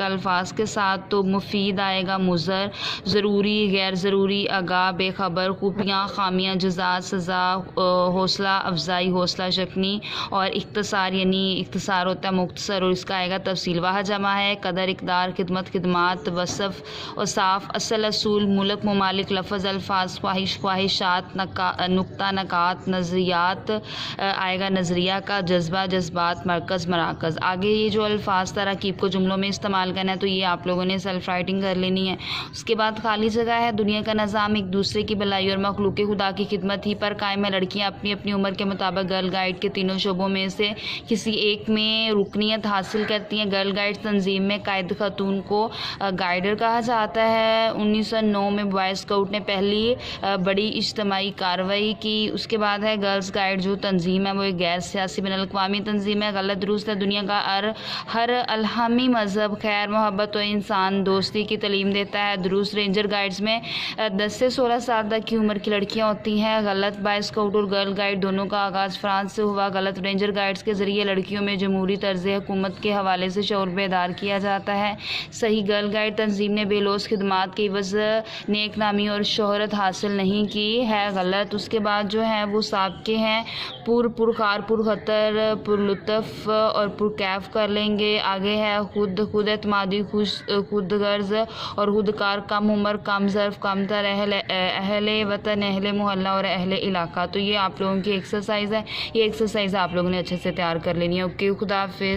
अल्फाज के साथ तो मुफीद आएगा मुज़र, ज़रूरी, गैर ज़रूरी, आगाह, बेखबर, खूबियाँ, खामियाँ, जज़ा, सज़ा, हौसला अफजाई, हौसला शकनी और इख्तिसार, यानी इख्तिसार होता है मुख्तसर और इसका आएगा तफसील। वाह जमा है कदर, इकदार, खिदमत, खिदमात, वसफ़ और साफ़, असल, असूल, मुल्क, ममालिक, लफ्ज़, अल्फाज, ख्वाहिश, ख्वाहिशात, नुक्ता, नकात, नज़रियात आएगा नज़रिया का, जज्बा, जज्बात, मरकज़, मराकज़। आगे ये जो अल्फाज तरकीब को जुमलों में इस्तेमाल करना है तो ये आप लोगों ने सेल्फ राइटिंग कर लेनी है। उसके बाद खाली जगह है, दुनिया का निज़ाम एक दूसरे की भलाई और मखलूक खुदा की खिदमत ही पर कायम है। लड़कियां अपनी अपनी उम्र के मुताबिक गर्ल गाइड के तीनों शोबों में से किसी एक में रुकनीत हासिल करती हैं। गर्ल गाइड तंजीम में कायद खातून को गाइडर कहा जाता है। 1909 में बॉय स्काउट ने पहली बड़ी इज्तमाही कार्रवाई की। उसके बाद है गर्ल्स गाइड जो तंजीम है वो एक गैर सियासी बैनुल अक़वामी तंजीम है। गलत दुरुस्त है, दुनिया का हर अलहमी मज़हब खैर, मोहब्बत और इंसान दोस्ती की तालीम देता है। दुरुस्त रेंजर गाइड्स में 10 से 16 साल तक की उम्र की लड़कियां होती हैं। गलत बॉय स्काउट और गर्ल गाइड दोनों का आगाज़ फ्रांस से हुआ। गलत रेंजर गाइड्स के ज़रिए लड़कियों में जमहूरी तर्ज़ हुकूमत के हवाले से शऊर बेदार किया जाता है। सही गर्ल गाइड तंजीम ने बेलोस खिदमात की एवज़ नेक नामी और शोहरत हासिल नहीं की है। गलत। उसके बाद जो है वो साबके हैं पुरखार, पुरखतर, पुरलुत्फ़ और पुरकैफ कर लेंगे। आगे है खुद एतमादी, खुद गर्ज और खुदकार, कम उम्र, कम ज़र्फ़, कमतर, अहले वतन, अहले मोहल्ला और अहले इलाका। तो ये आप लोगों की एक्सरसाइज़ है। ये एक्सरसाइज़ आप लोगों ने अच्छे से तैयार कर लेनी है। ओके, खुदा हाफ़िज़।